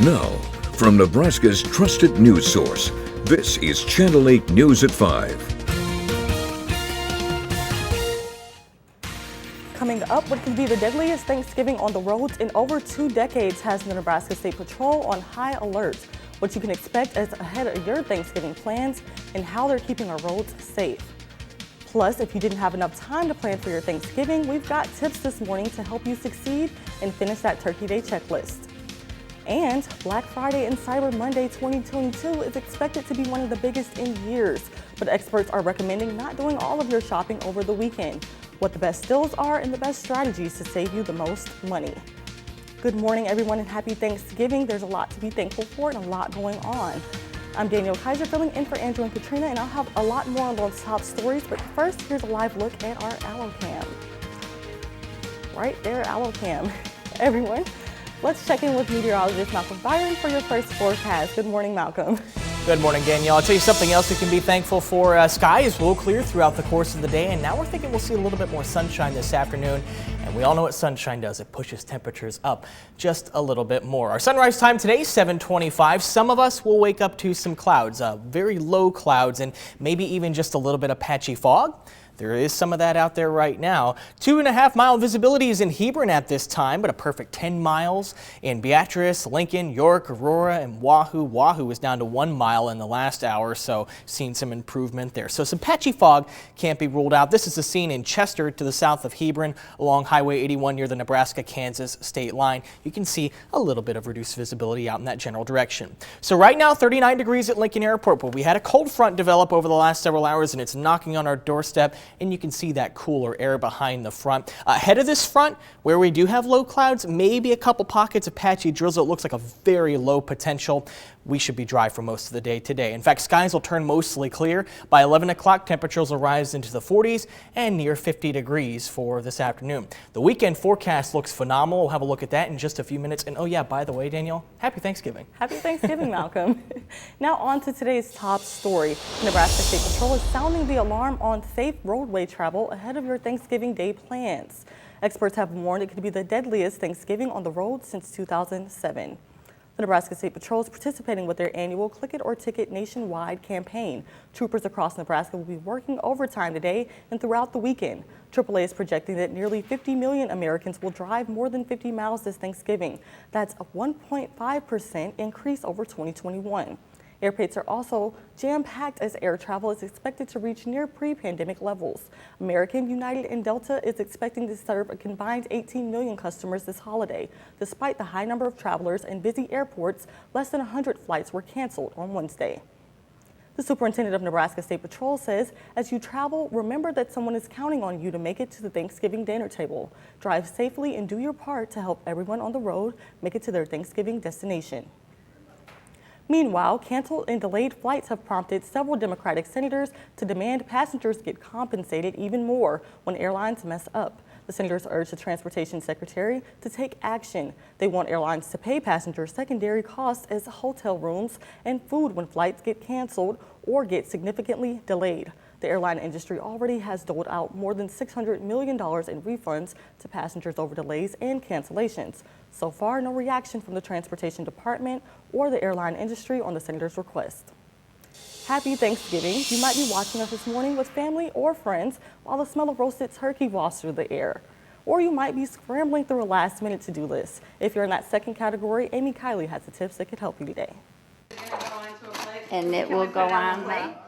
Now, from Nebraska's trusted news source, this is Channel 8 News at 5. Coming up, what could be the deadliest Thanksgiving on the roads in over 2 decades has the Nebraska State Patrol on high alert. What you can expect as ahead of your Thanksgiving plans and how they're keeping our roads safe. Plus, if you didn't have enough time to plan for your Thanksgiving, we've got tips this morning to help you succeed and finish that Turkey Day checklist. And Black Friday and Cyber Monday 2022 is expected to be one of the biggest in years, but experts are recommending not doing all of your shopping over the weekend. What the best deals are and the best strategies to save you the most money. Good morning, everyone, and happy Thanksgiving. There's a lot to be thankful for and a lot going on. I'm Danielle Kaiser filling in for Andrew and Katrina, and I'll have a lot more on those top stories, but first, here's a live look at our AlloCam. Right there, AlloCam. Everyone, let's check in with meteorologist Malcolm Byron for your first forecast. Good morning, Malcolm. Good morning, Danielle. I'll tell you something else we can be thankful for. Skies will clear throughout the course of the day, and now we're thinking we'll see a little bit more sunshine this afternoon. And we all know what sunshine does. It pushes temperatures up just a little bit more. Our sunrise time today, 7:25. Some of us will wake up to some clouds, very low clouds, and maybe even just a little bit of patchy fog. There is some of that out there right now. 2.5-mile visibility is in Hebron at this time, but a perfect 10 miles in Beatrice, Lincoln, York, Aurora, and Wahoo. Wahoo is down to 1 mile in the last hour, so seen some improvement there. So some patchy fog can't be ruled out. This is the scene in Chester to the south of Hebron along Highway 81 near the Nebraska-Kansas state line. You can see a little bit of reduced visibility out in that general direction. So right now, 39 degrees at Lincoln Airport, but we had a cold front develop over the last several hours, and it's knocking on our doorstep. And you can see that cooler air behind the front. Ahead of this front, where we do have low clouds, maybe a couple pockets of patchy drizzle. It looks like a very low potential. We should be dry for most of the day today. In fact, skies will turn mostly clear. By 11 o'clock, temperatures will rise into the 40s and near 50 degrees for this afternoon. The weekend forecast looks phenomenal. We'll have a look at that in just a few minutes. And oh yeah, by the way, Danielle, happy Thanksgiving. Happy Thanksgiving, Malcolm. Now on to today's top story. Nebraska State Patrol is sounding the alarm on safe roadway travel ahead of your Thanksgiving Day plans. Experts have warned it could be the deadliest Thanksgiving on the road since 2007. The Nebraska State Patrol is participating with their annual Click It or Ticket nationwide campaign. Troopers across Nebraska will be working overtime today and throughout the weekend. AAA is projecting that nearly 50 million Americans will drive more than 50 miles this Thanksgiving. That's a 1.5% increase over 2021. Airports are also jam-packed as air travel is expected to reach near pre-pandemic levels. American, United, and Delta is expecting to serve a combined 18 million customers this holiday. Despite the high number of travelers and busy airports, less than 100 flights were canceled on Wednesday. The superintendent of Nebraska State Patrol says, as you travel, remember that someone is counting on you to make it to the Thanksgiving dinner table. Drive safely and do your part to help everyone on the road make it to their Thanksgiving destination. Meanwhile, canceled and delayed flights have prompted several Democratic senators to demand passengers get compensated even more when airlines mess up. The senators urged the Transportation Secretary to take action. They want airlines to pay passengers secondary costs as hotel rooms and food when flights get canceled or get significantly delayed. The airline industry already has doled out more than $600 million in refunds to passengers over delays and cancellations. So far, no reaction from the Transportation Department or the airline industry on the senator's request. Happy Thanksgiving. You might be watching us this morning with family or friends while the smell of roasted turkey wafts through the air. Or you might be scrambling through a last-minute to-do list. If you're in that second category, Amy Kiley has the tips that could help you today. And it will go on like.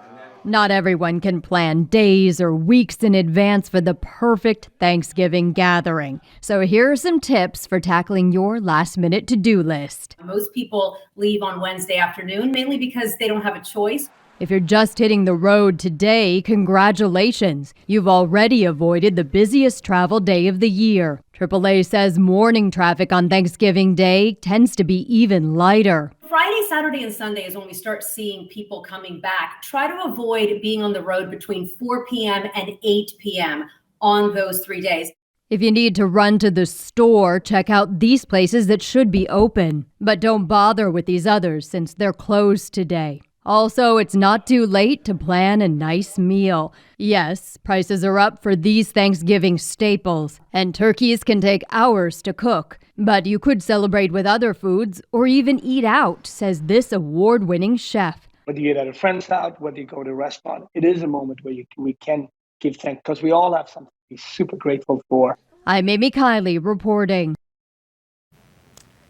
Not everyone can plan days or weeks in advance for the perfect Thanksgiving gathering. So here are some tips for tackling your last-minute to-do list. Most people leave on Wednesday afternoon, mainly because they don't have a choice. If you're just hitting the road today, congratulations. You've already avoided the busiest travel day of the year. AAA says morning traffic on Thanksgiving Day tends to be even lighter. Friday, Saturday, and Sunday is when we start seeing people coming back. Try to avoid being on the road between 4 p.m. and 8 p.m. on those 3 days. If you need to run to the store, check out these places that should be open. But don't bother with these others since they're closed today. Also, it's not too late to plan a nice meal. Yes, prices are up for these Thanksgiving staples, and turkeys can take hours to cook. But you could celebrate with other foods or even eat out, says this award-winning chef. Whether you eat at a friend's house, whether you go to a restaurant, it is a moment where we can give thanks because we all have something to be super grateful for. I'm Amy Kiley reporting.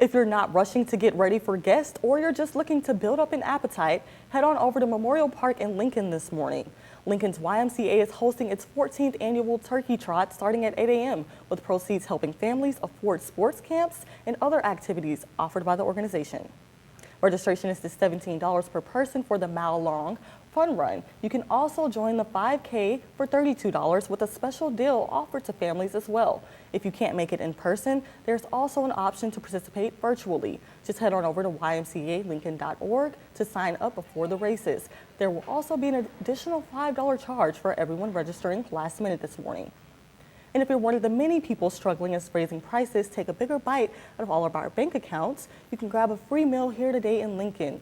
If you're not rushing to get ready for guests or you're just looking to build up an appetite, head on over to Memorial Park in Lincoln this morning. Lincoln's YMCA is hosting its 14th annual Turkey Trot starting at 8 a.m. with proceeds helping families afford sports camps and other activities offered by the organization. Registration is just $17 per person for the mile long fun run. You can also join the 5K for $32 with a special deal offered to families as well. If you can't make it in person, there's also an option to participate virtually. Just head on over to ymcalincoln.org to sign up before the races. There will also be an additional $5 charge for everyone registering last minute this morning. And if you're one of the many people struggling as raising prices take a bigger bite out of all of our bank accounts, you can grab a free meal here today in Lincoln.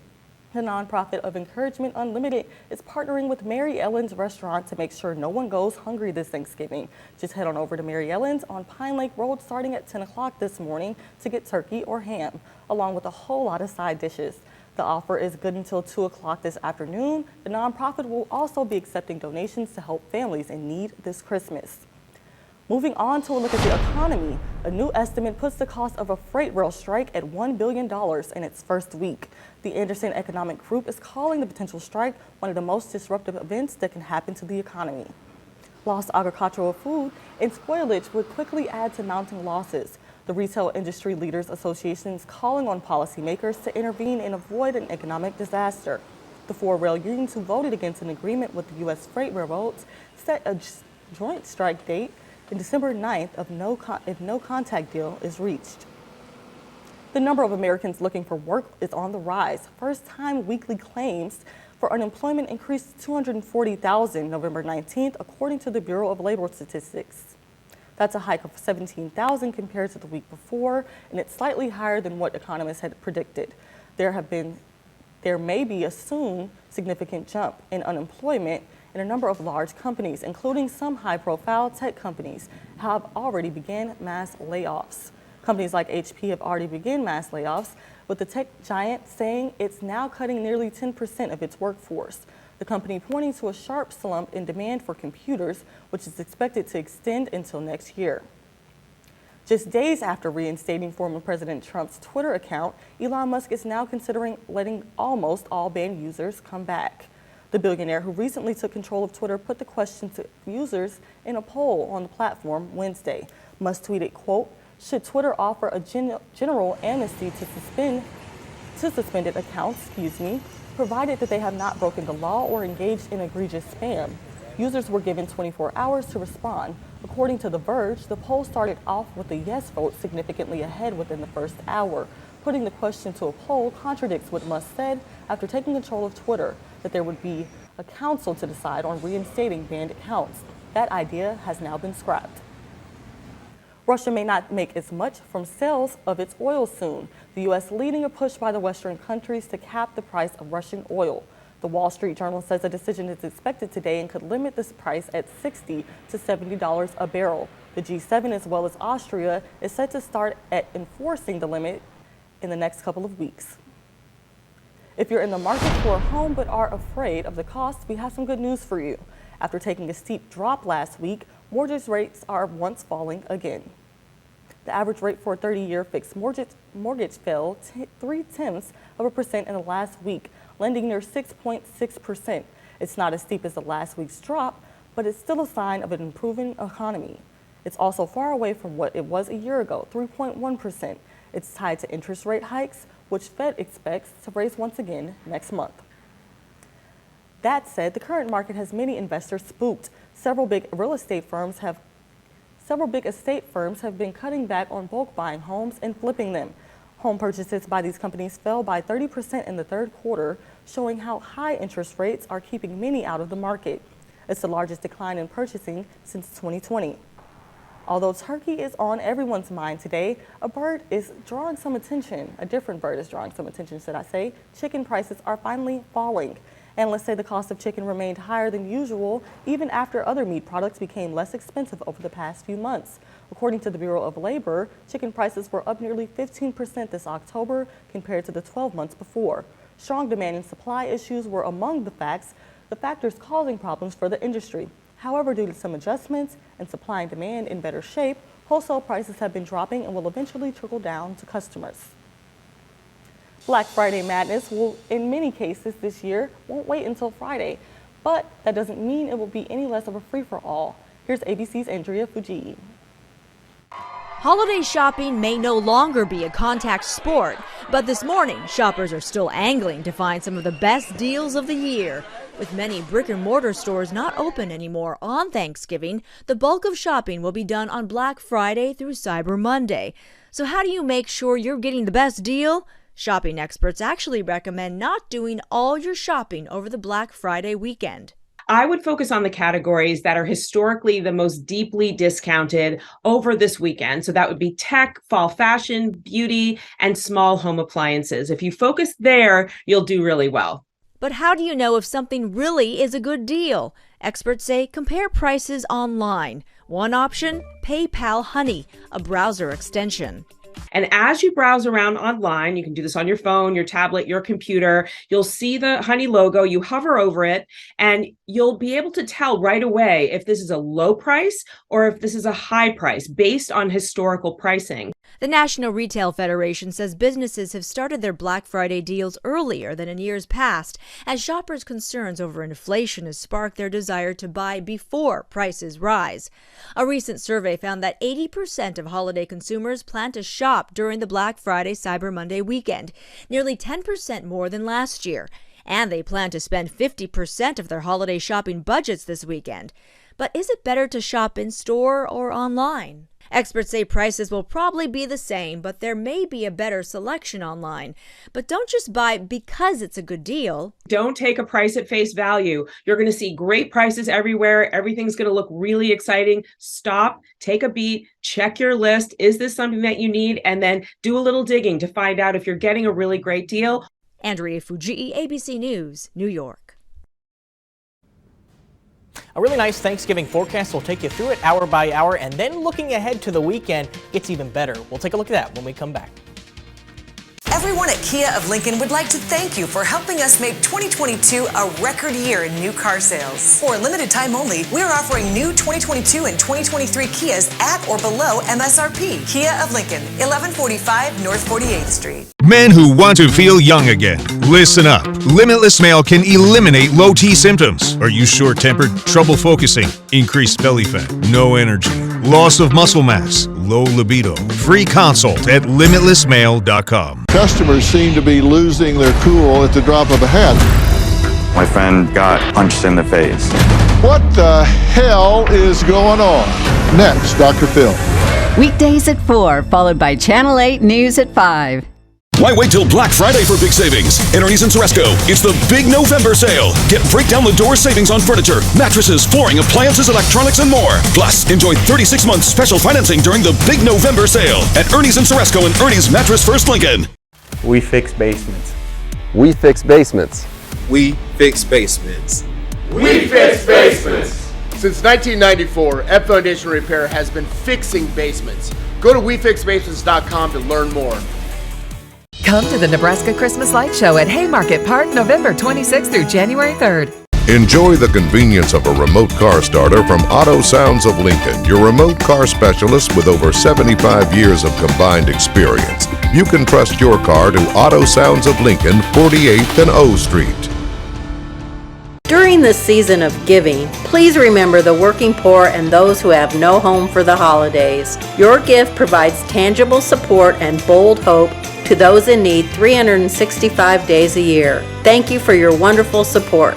The nonprofit of Encouragement Unlimited is partnering with Mary Ellen's restaurant to make sure no one goes hungry this Thanksgiving. Just head on over to Mary Ellen's on Pine Lake Road starting at 10 o'clock this morning to get turkey or ham, along with a whole lot of side dishes. The offer is good until 2 o'clock this afternoon. The nonprofit will also be accepting donations to help families in need this Christmas. Moving on to a look at the economy, a new estimate puts the cost of a freight rail strike at $1 billion in its first week. The Anderson Economic Group is calling the potential strike one of the most disruptive events that can happen to the economy. Lost agricultural food and spoilage would quickly add to mounting losses. The Retail Industry Leaders Association is calling on policymakers to intervene and avoid an economic disaster. The four rail unions who voted against an agreement with the U.S. freight railroads set a joint strike date in December 9th if no contact deal is reached. The number of Americans looking for work is on the rise. First-time weekly claims for unemployment increased to 240,000 November 19th, according to the Bureau of Labor Statistics. That's a hike of 17,000 compared to the week before, and it's slightly higher than what economists had predicted. There may be a soon significant jump in unemployment, and a number of large companies, including some high-profile tech companies, have already begun mass layoffs. Companies like HP have already begun mass layoffs, with the tech giant saying it's now cutting nearly 10% of its workforce. The company pointing to a sharp slump in demand for computers, which is expected to extend until next year. Just days after reinstating former President Trump's Twitter account, Elon Musk is now considering letting almost all banned users come back. The billionaire who recently took control of Twitter put the question to users in a poll on the platform Wednesday. Musk tweeted, quote, "Should Twitter offer a general amnesty to suspended accounts, provided that they have not broken the law or engaged in egregious spam?" Users were given 24 hours to respond. According to The Verge, the poll started off with the yes vote significantly ahead within the first hour. Putting the question to a poll contradicts what Musk said after taking control of Twitter, that there would be a council to decide on reinstating banned accounts. That idea has now been scrapped. Russia may not make as much from sales of its oil soon. The U.S. leading a push by the Western countries to cap the price of Russian oil. The Wall Street Journal says a decision is expected today and could limit this price at $60 to $70 a barrel. The G7, as well as Austria, is set to start at enforcing the limit in the next couple of weeks. If you're in the market for a home but are afraid of the cost, we have some good news for you. After taking a steep drop last week, mortgage rates are once falling again. The average rate for a 30-year fixed mortgage fell 0.3% in the last week, lending near 6.6%. It's not as steep as the last week's drop, but it's still a sign of an improving economy. It's also far away from what it was a year ago, 3.1%. It's tied to interest rate hikes, which Fed expects to raise once again next month. That said, the current market has many investors spooked. Several big estate firms have been cutting back on bulk buying homes and flipping them. Home purchases by these companies fell by 30% in the third quarter, showing how high interest rates are keeping many out of the market. It's the largest decline in purchasing since 2020. Although turkey is on everyone's mind today, a different bird is drawing some attention, should I say. Chicken prices are finally falling. Analysts say the cost of chicken remained higher than usual, even after other meat products became less expensive over the past few months. According to the Bureau of Labor, chicken prices were up nearly 15% this October compared to the 12 months before. Strong demand and supply issues were among the factors causing problems for the industry. However, due to some adjustments and supply and demand in better shape, wholesale prices have been dropping and will eventually trickle down to customers. Black Friday madness will, in many cases this year, won't wait until Friday, but that doesn't mean it will be any less of a free-for-all. Here's ABC's Andrea Fujii. Holiday shopping may no longer be a contact sport, but this morning, shoppers are still angling to find some of the best deals of the year. With many brick-and-mortar stores not open anymore on Thanksgiving, the bulk of shopping will be done on Black Friday through Cyber Monday. So how do you make sure you're getting the best deal? Shopping experts actually recommend not doing all your shopping over the Black Friday weekend. I would focus on the categories that are historically the most deeply discounted over this weekend. So that would be tech, fall fashion, beauty, and small home appliances. If you focus there, you'll do really well. But how do you know if something really is a good deal? Experts say compare prices online. One option, PayPal Honey, a browser extension. And as you browse around online, you can do this on your phone, your tablet, your computer, you'll see the Honey logo, you hover over it, and you'll be able to tell right away if this is a low price or if this is a high price based on historical pricing. The National Retail Federation says businesses have started their Black Friday deals earlier than in years past, as shoppers' concerns over inflation has sparked their desire to buy before prices rise. A recent survey found that 80% of holiday consumers plan to shop during the Black Friday Cyber Monday weekend, nearly 10% more than last year. And they plan to spend 50% of their holiday shopping budgets this weekend. But is it better to shop in store or online? Experts say prices will probably be the same, but there may be a better selection online. But don't just buy because it's a good deal. Don't take a price at face value. You're going to see great prices everywhere. Everything's going to look really exciting. Stop, take a beat, check your list. Is this something that you need? And then do a little digging to find out if you're getting a really great deal. Andrea Fujii, ABC News, New York. A really nice Thanksgiving forecast. We'll take you through it hour by hour, and then looking ahead to the weekend gets even better. We'll take a look at that when we come back. Everyone at Kia of Lincoln would like to thank you for helping us make 2022 a record year in new car sales. For a limited time only, we are offering new 2022 and 2023 Kias at or below MSRP. Kia of Lincoln, 1145 North 48th Street. Men who want to feel young again, listen up. Limitless Male can eliminate low T symptoms. Are you short-tempered, trouble focusing, increased belly fat, no energy, loss of muscle mass, low libido? Free consult at limitlessmale.com. Customers seem to be losing their cool at the drop of a hat. My friend got punched in the face. What the hell is going on? Next, Dr. Phil. Weekdays at 4, followed by Channel 8 News at 5. Why wait till Black Friday for big savings? At Ernie's in Ceresco, it's the big November sale. Get break down the door savings on furniture, mattresses, flooring, appliances, electronics, and more. Plus, enjoy 36 months special financing during the big November sale at Ernie's in Ceresco and Ernie's Mattress First Lincoln. We fix basements. We fix basements. We fix basements. We fix basements. Since 1994, Ebb Foundation Repair has been fixing basements. Go to WeFixBasements.com to learn more. Come to the Nebraska Christmas Light Show at Haymarket Park, November 26th through January 3rd. Enjoy the convenience of a remote car starter from Auto Sounds of Lincoln, your remote car specialist with over 75 years of combined experience. You can trust your car to Auto Sounds of Lincoln, 48th and O Street. During this season of giving, please remember the working poor and those who have no home for the holidays. Your gift provides tangible support and bold hope to those in need 365 days a year. Thank you for your wonderful support.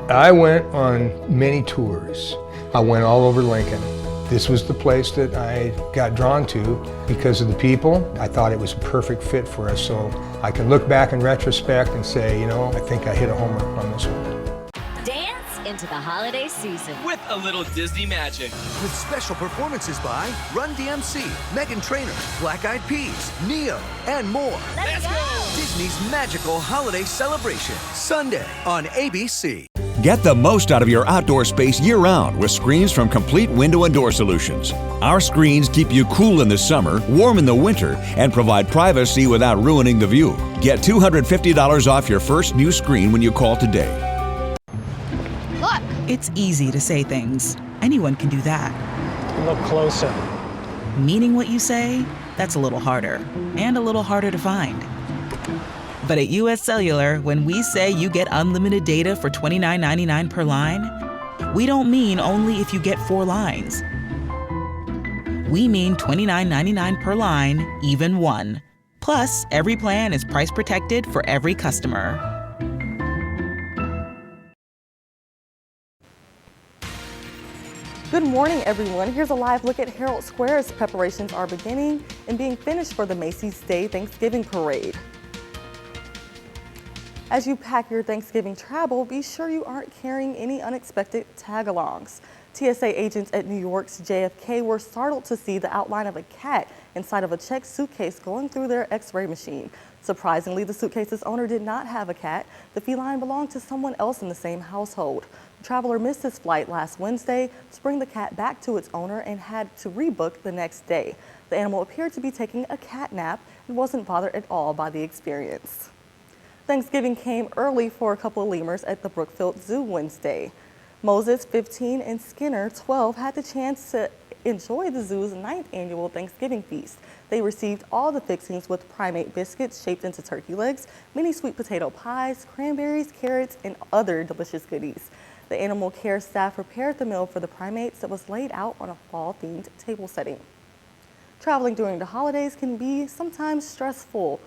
I went on many tours. I went all over Lincoln. This was the place that I got drawn to because of the people. I thought it was a perfect fit for us, so I can look back in retrospect and say, you know, I think I hit a home run on this one. Dance into the holiday season. With a little Disney magic. With special performances by Run DMC, Meghan Trainor, Black Eyed Peas, Neo, and more. Let's go! Disney's magical holiday celebration, Sunday on ABC. Get the most out of your outdoor space year-round with screens from Complete Window and Door Solutions. Our screens keep you cool in the summer, warm in the winter, and provide privacy without ruining the view. Get $250 off your first new screen when you call today. Look! It's easy to say things. Anyone can do that. Look closer. Meaning what you say, that's a little harder. And a little harder to find. But at US Cellular, when we say you get unlimited data for $29.99 per line, we don't mean only if you get 4 lines. We mean $29.99 per line, even 1. Plus, every plan is price protected for every customer. Good morning, everyone. Here's a live look at Herald Square as preparations are beginning and being finished for the Macy's Day Thanksgiving Parade. As you pack your Thanksgiving travel, be sure you aren't carrying any unexpected tag-alongs. TSA agents at New York's JFK were startled to see the outline of a cat inside of a checked suitcase going through their X-ray machine. Surprisingly, the suitcase's owner did not have a cat. The feline belonged to someone else in the same household. The traveler missed his flight last Wednesday to bring the cat back to its owner and had to rebook the next day. The animal appeared to be taking a cat nap and wasn't bothered at all by the experience. Thanksgiving came early for a couple of lemurs at the Brookfield Zoo Wednesday. Moses, 15, and Skinner, 12, had the chance to enjoy the zoo's 9th annual Thanksgiving feast. They received all the fixings with primate biscuits shaped into turkey legs, mini sweet potato pies, cranberries, carrots, and other delicious goodies. The animal care staff prepared the meal for the primates that was laid out on a fall-themed table setting. Traveling during the holidays can be sometimes stressful,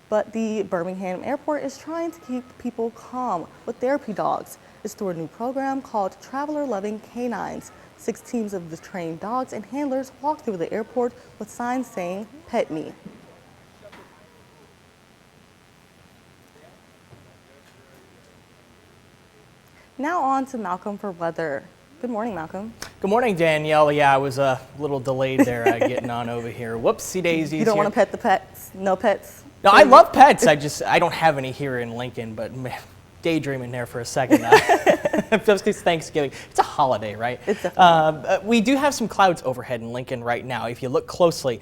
but the Birmingham Airport is trying to keep people calm with therapy dogs. It's through a new program called Traveler Loving Canines. 6 teams of the trained dogs and handlers walk through the airport with signs saying, "Pet me." Now on to Malcolm for weather. Good morning, Malcolm. Good morning, Danielle. Yeah, I was a little delayed there getting on over here. Whoopsie daisies. You don't want to pet the pets? No pets? No, I love pets. I don't have any here in Lincoln, but daydreaming there for a second. Just because Thanksgiving. It's a holiday, right? It's definitely. We do have some clouds overhead in Lincoln right now. If you look closely,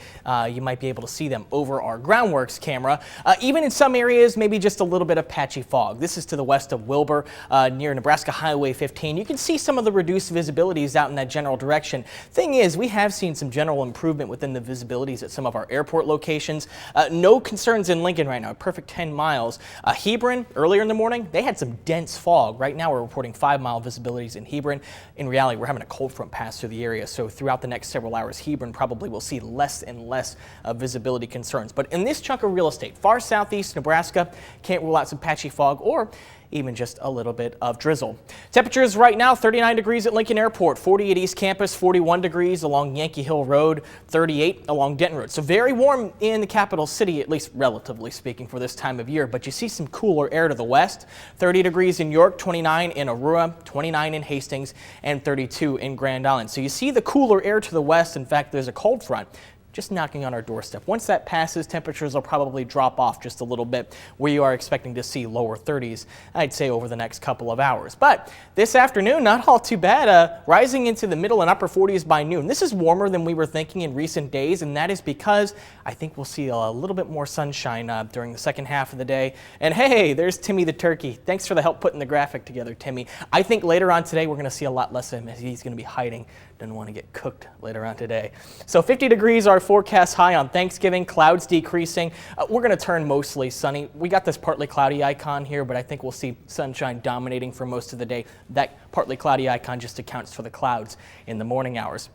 you might be able to see them over our Groundworks camera. Even in some areas, maybe just a little bit of patchy fog. This is to the west of Wilbur, near Nebraska Highway 15. You can see some of the reduced visibilities out in that general direction. Thing is, we have seen some general improvement within the visibilities at some of our airport locations. No concerns in Lincoln right now, a perfect 10 miles. Hebron, earlier in the morning, they had some dense fog. Right now, we're reporting 5-mile visibilities in Hebron. In reality, we're having a cold front pass through the area, so throughout the next several hours, Hebron probably will see less and less visibility concerns. But in this chunk of real estate, far southeast Nebraska, can't rule out some patchy fog or even just a little bit of drizzle. Temperatures right now, 39 degrees at Lincoln Airport, 40 at East Campus, 41 degrees along Yankee Hill Road, 38 along Denton Road. So very warm in the capital city, at least relatively speaking for this time of year, but you see some cooler air to the west. 30 degrees in York, 29 in Aurora, 29 in Hastings, and 32 in Grand Island. So you see the cooler air to the west. In fact, there's a cold front just knocking on our doorstep. Once that passes, temperatures will probably drop off just a little bit. We are expecting to see lower 30s, I'd say, over the next couple of hours. But this afternoon, not all too bad, rising into the middle and upper 40s by noon. This is warmer than we were thinking in recent days, and that is because I think we'll see a little bit more sunshine during the second half of the day. And hey, there's Timmy the turkey. Thanks for the help putting the graphic together, Timmy. I think later on today, we're going to see a lot less of him as he's going to be hiding. Doesn't want to get cooked later on today. So 50 degrees, our forecast high on Thanksgiving, clouds decreasing. We're going to turn mostly sunny. We got this partly cloudy icon here, but I think we'll see sunshine dominating for most of the day. That partly cloudy icon just accounts for the clouds in the morning hours.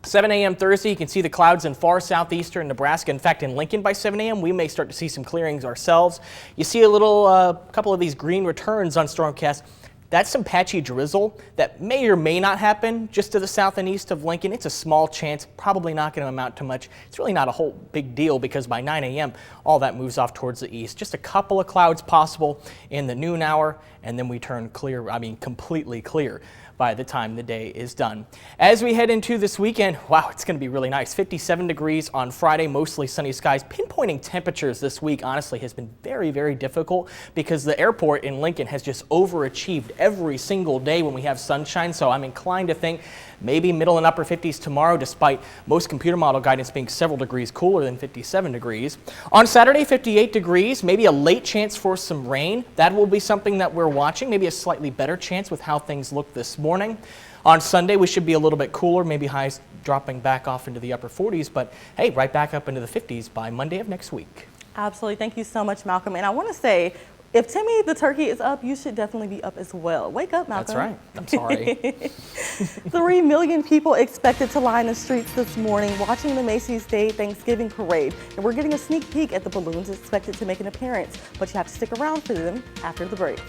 7 a.m. Thursday, you can see the clouds in far southeastern Nebraska. In fact, in Lincoln by 7 a.m., we may start to see some clearings ourselves. You see a little couple of these green returns on Stormcast. That's some patchy drizzle that may or may not happen just to the south and east of Lincoln. It's a small chance, probably not going to amount to much. It's really not a whole big deal because by 9 a.m. all that moves off towards the east. Just a couple of clouds possible in the noon hour, and then we turn clear, completely clear by the time the day is done. As we head into this weekend, wow, it's going to be really nice. 57 degrees on Friday, mostly sunny skies. Pinpointing temperatures this week, honestly, has been very, very difficult because the airport in Lincoln has just overachieved every single day when we have sunshine. So I'm inclined to think maybe middle and upper 50s tomorrow, despite most computer model guidance being several degrees cooler than 57 degrees. On Saturday, 58 degrees, maybe a late chance for some rain. That will be something that we're watching, maybe a slightly better chance with how things look this morning. On Sunday, we should be a little bit cooler, maybe highs dropping back off into the upper 40s, but hey, right back up into the 50s by Monday of next week. Absolutely. Thank you so much, Malcolm. And I want to say, if Timmy the turkey is up, you should definitely be up as well. Wake up, Malcolm. That's right. I'm sorry. 3 million people expected to line the streets this morning watching the Macy's Day Thanksgiving Parade. And we're getting a sneak peek at the balloons expected to make an appearance, but you have to stick around for them after the break.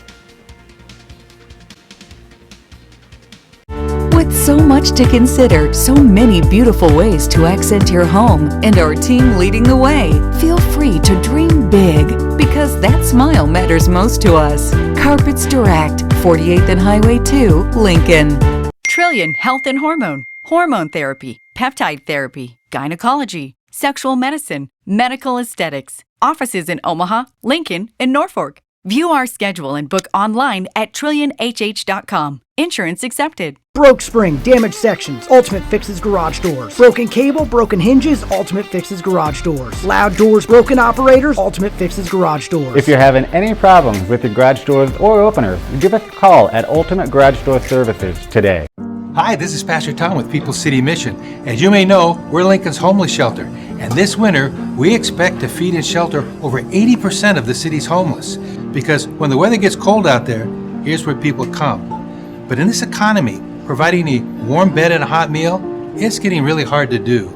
With so much to consider, so many beautiful ways to accent your home, and our team leading the way, feel free to dream big, because that smile matters most to us. Carpets Direct, 48th and Highway 2, Lincoln. Trillion Health and Hormone, hormone therapy, peptide therapy, gynecology, sexual medicine, medical aesthetics. Offices in Omaha, Lincoln, and Norfolk. View our schedule and book online at trillionhh.com. Insurance accepted. Broke spring, damaged sections, Ultimate Fixes Garage Doors. Broken cable, broken hinges, Ultimate Fixes Garage Doors. Loud doors, broken operators, Ultimate Fixes Garage Doors. If you're having any problems with your garage doors or openers, give us a call at Ultimate Garage Door Services today. Hi, this is Pastor Tom with People's City Mission. As you may know, we're Lincoln's homeless shelter, and this winter we expect to feed and shelter over 80% of the city's homeless. Because when the weather gets cold out there, here's where people come. But in this economy, providing a warm bed and a hot meal, it's getting really hard to do.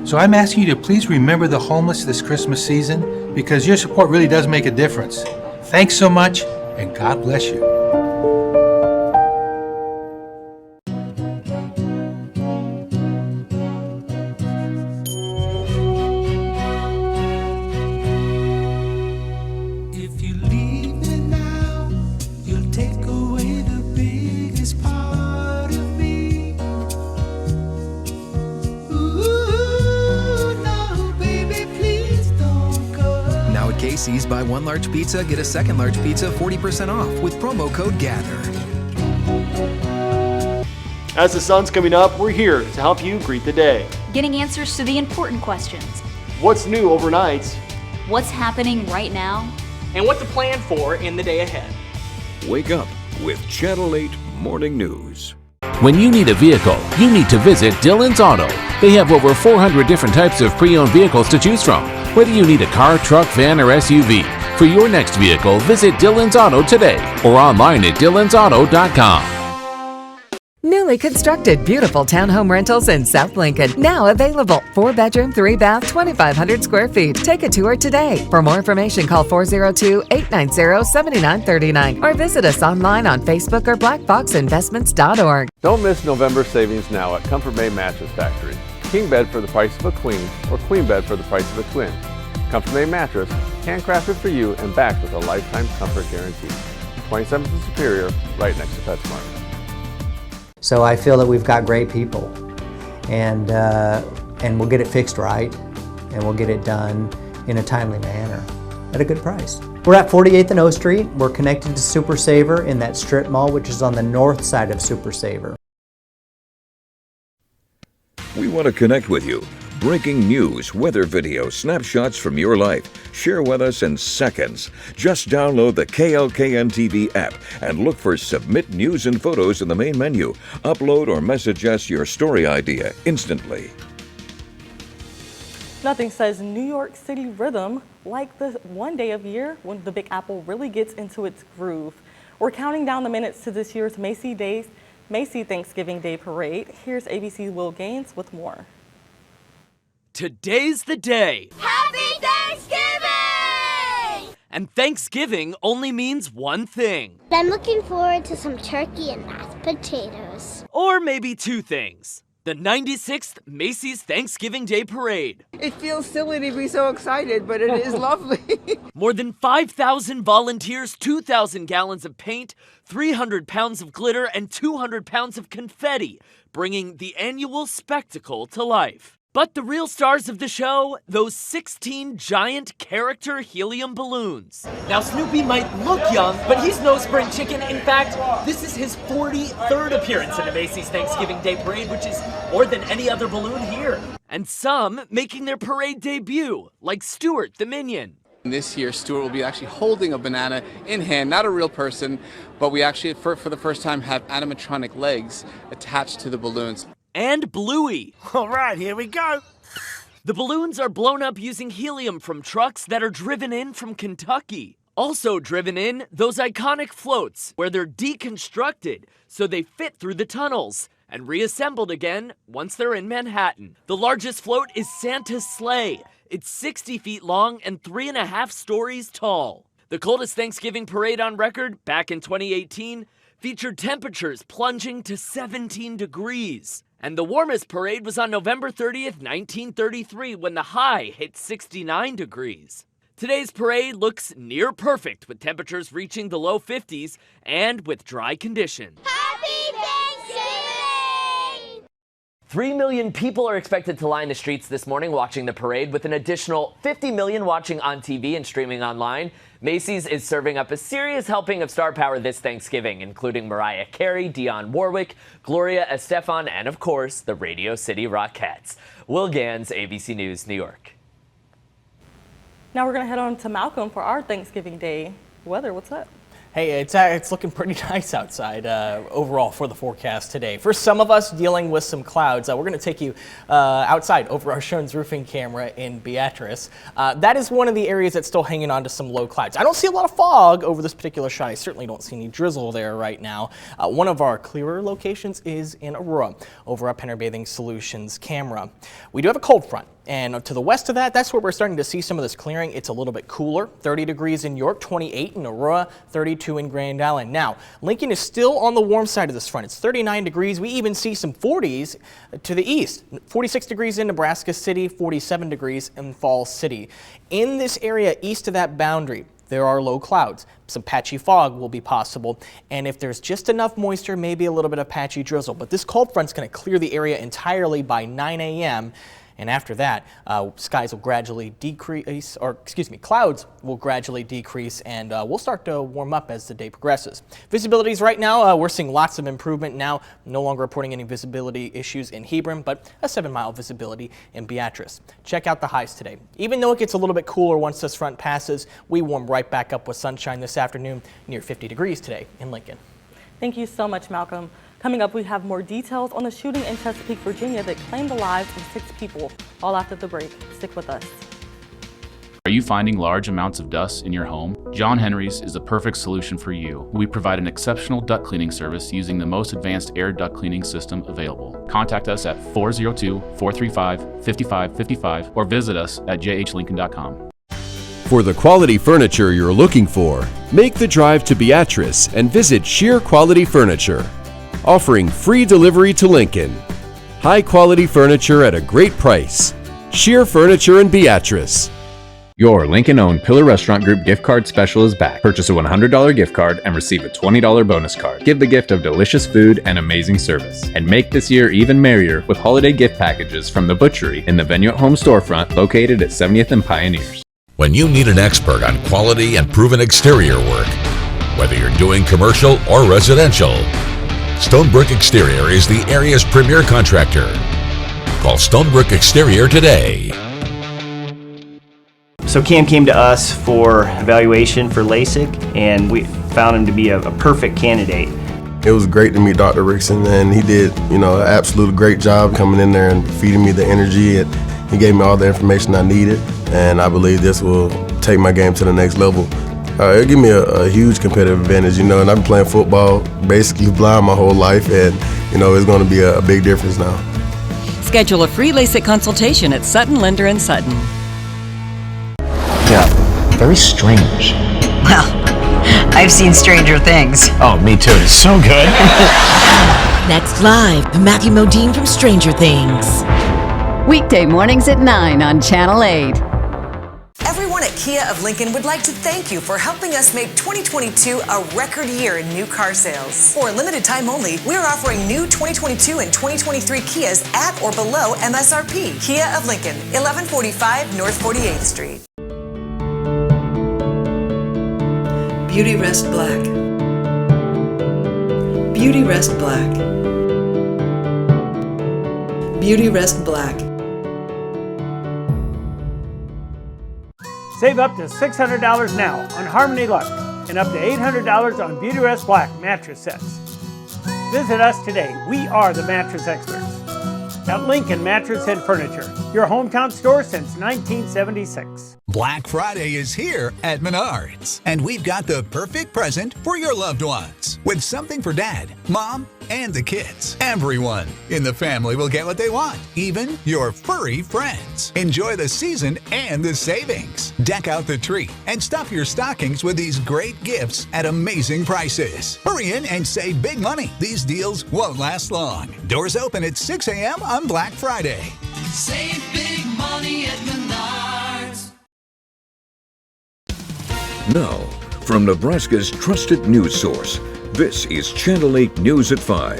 So I'm asking you to please remember the homeless this Christmas season, because your support really does make a difference. Thanks so much, and God bless you. Casey's, buy one large pizza, get a second large pizza 40% off with promo code GATHER. As the sun's coming up, we're here to help you greet the day. Getting answers to the important questions. What's new overnight? What's happening right now? And what to plan for in the day ahead. Wake up with Channel 8 Morning News. When you need a vehicle, you need to visit Dillon's Auto. They have over 400 different types of pre-owned vehicles to choose from. Whether you need a car, truck, van, or SUV, for your next vehicle, visit Dillon's Auto today or online at dillonsauto.com. Newly constructed, beautiful townhome rentals in South Lincoln. Now available. 4-bedroom, 3-bath, 2,500 square feet. Take a tour today. For more information, call 402-890-7939 or visit us online on Facebook or blackboxinvestments.org. Don't miss November savings now at Comfort Bay Mattress Factory. King bed for the price of a queen, or queen bed for the price of a twin. Comfort Bay Mattress, handcrafted for you and backed with a lifetime comfort guarantee. 27th and Superior, right next to PetSmart. So I feel that we've got great people, and we'll get it fixed right, and we'll get it done in a timely manner at a good price. We're at 48th and O Street. We're connected to Super Saver in that strip mall, which is on the north side of Super Saver. We want to connect with you. Breaking news, weather videos, snapshots from your life. Share with us in seconds. Just download the KLKN TV app and look for Submit News and Photos in the main menu. Upload or message us your story idea instantly. Nothing says New York City rhythm like the one day of year when the Big Apple really gets into its groove. We're counting down the minutes to this year's Macy Thanksgiving Day Parade. Here's ABC's Will Gaines with more. Today's the day. Happy Thanksgiving! And Thanksgiving only means one thing. I'm looking forward to some turkey and mashed potatoes. Or maybe two things. The 96th Macy's Thanksgiving Day Parade. It feels silly to be so excited, but it is lovely. More than 5,000 volunteers, 2,000 gallons of paint, 300 pounds of glitter, and 200 pounds of confetti, bringing the annual spectacle to life. But the real stars of the show, those 16 giant character helium balloons. Now Snoopy might look young, but he's no spring chicken. In fact, this is his 43rd appearance in the Macy's Thanksgiving Day Parade, which is more than any other balloon here. And some making their parade debut, like Stuart the Minion. This year, Stuart will be actually holding a banana in hand, not a real person, but we actually, for the first time, have animatronic legs attached to the balloons. And Bluey. All right, here we go. The balloons are blown up using helium from trucks that are driven in from Kentucky. Also driven in, those iconic floats, where they're deconstructed so they fit through the tunnels and reassembled again once they're in Manhattan. The largest float is Santa's sleigh. It's 60 feet long and 3.5 stories tall. The coldest Thanksgiving parade on record, back in 2018, featured temperatures plunging to 17 degrees. And the warmest parade was on November 30th, 1933, when the high hit 69 degrees. Today's parade looks near perfect, with temperatures reaching the low 50s and with dry conditions. Happy Thanksgiving! 3 million people are expected to line the streets this morning watching the parade, with an additional 50 million watching on TV and streaming online. Macy's is serving up a serious helping of star power this Thanksgiving, including Mariah Carey, Dionne Warwick, Gloria Estefan, and of course, the Radio City Rockettes. Will Gans, ABC News, New York. Now we're going to head on to Malcolm for our Thanksgiving Day weather. What's up? Hey, it's looking pretty nice outside overall for the forecast today. For some of us dealing with some clouds, we're going to take you outside over our Shones roofing camera in Beatrice. That is one of the areas that's still hanging on to some low clouds. I don't see a lot of fog over this particular shot. I certainly don't see any drizzle there right now. One of our clearer locations is in Aurora over our Penner Bathing Solutions camera. We do have a cold front. And to the west of that, that's where we're starting to see some of this clearing. It's a little bit cooler, 30 degrees in York, 28 in Aurora, 32 in Grand Island. Now, Lincoln is still on the warm side of this front. It's 39 degrees. We even see some 40s to the east, 46 degrees in Nebraska City, 47 degrees in Falls City. In this area east of that boundary, there are low clouds. Some patchy fog will be possible. And if there's just enough moisture, maybe a little bit of patchy drizzle. But this cold front's going to clear the area entirely by 9 a.m. And after that, skies will gradually decrease, clouds will gradually decrease, and we'll start to warm up as the day progresses. Visibilities right now, we're seeing lots of improvement now, no longer reporting any visibility issues in Hebron, but a 7-mile visibility in Beatrice. Check out the highs today. Even though it gets a little bit cooler once this front passes, we warm right back up with sunshine this afternoon, near 50 degrees today in Lincoln. Thank you so much, Malcolm. Coming up, we have more details on the shooting in Chesapeake, Virginia that claimed the lives of 6 people, all after the break. Stick with us. Are you finding large amounts of dust in your home? John Henry's is the perfect solution for you. We provide an exceptional duct cleaning service using the most advanced air duct cleaning system available. Contact us at 402-435-5555 or visit us at jhlincoln.com. For the quality furniture you're looking for, make the drive to Beatrice and visit Sheer Quality Furniture, offering free delivery to Lincoln. High quality furniture at a great price. Sheer Furniture in Beatrice. Your Lincoln-owned Pillar Restaurant Group gift card special is back. Purchase a $100 gift card and receive a $20 bonus card. Give the gift of delicious food and amazing service. And make this year even merrier with holiday gift packages from The Butchery in the Venue at Home storefront located at 70th and Pioneers. When you need an expert on quality and proven exterior work, whether you're doing commercial or residential, Stonebrick Exterior is the area's premier contractor. Call Stonebrick Exterior today. So Cam came to us for evaluation for LASIK, and we found him to be a perfect candidate. It was great to meet Dr. Rickson, and he did, an absolute great job coming in there and feeding me the energy, and he gave me all the information I needed, and I believe this will take my game to the next level. It'll give me a huge competitive advantage, and I've been playing football basically blind my whole life, and, it's going to be a big difference now. Schedule a free LASIK consultation at Sutton Lender & Sutton. Yeah, very strange. Well, I've seen stranger things. Oh, me too. It's so good. Next live, Matthew Modine from Stranger Things. Weekday mornings at 9 on Channel 8. Everyone at Kia of Lincoln would like to thank you for helping us make 2022 a record year in new car sales. For a limited time only, we're offering new 2022 and 2023 Kias at or below MSRP. Kia of Lincoln, 1145 North 48th Street. Beauty Rest Black. Beauty Rest Black. Beauty Rest Black. Save up to $600 now on Harmony Luxe and up to $800 on Beauty Rest Black mattress sets. Visit us today. We are the mattress experts at Lincoln Mattress and Furniture, your hometown store since 1976. Black Friday is here at Menards, and we've got the perfect present for your loved ones. With something for Dad, Mom, and the kids. Everyone in the family will get what they want, even your furry friends. Enjoy the season and the savings. Deck out the tree and stuff your stockings with these great gifts at amazing prices. Hurry in and save big money. These deals won't last long. Doors open at 6 a.m. on Black Friday. Save big money at Menards. Now, from Nebraska's trusted news source, this is Channel 8 News at 5.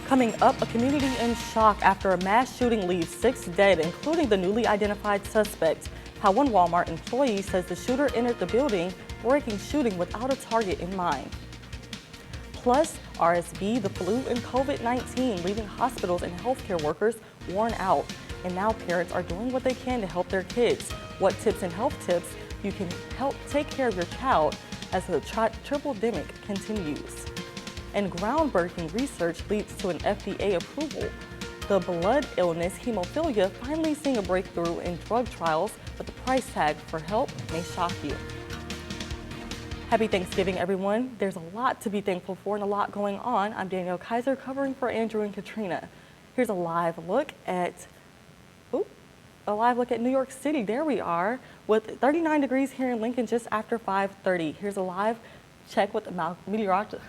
Coming up, a community in shock after a mass shooting leaves 6 dead, including the newly identified suspect. How one Walmart employee says the shooter entered the building, breaking shooting without a target in mind. Plus, RSV, the flu, and COVID-19 leaving hospitals and healthcare workers worn out. And now parents are doing what they can to help their kids. What tips and health tips you can help take care of your child as the triple-demic continues. And groundbreaking research leads to an FDA approval. The blood illness, hemophilia, finally seeing a breakthrough in drug trials, but the price tag for help may shock you. Happy Thanksgiving, everyone. There's a lot to be thankful for and a lot going on. I'm Danielle Kaiser, covering for Andrew and Katrina. Here's a live look at New York City. There we are with 39 degrees here in Lincoln just after 5:30. Here's a live check with the meteorologist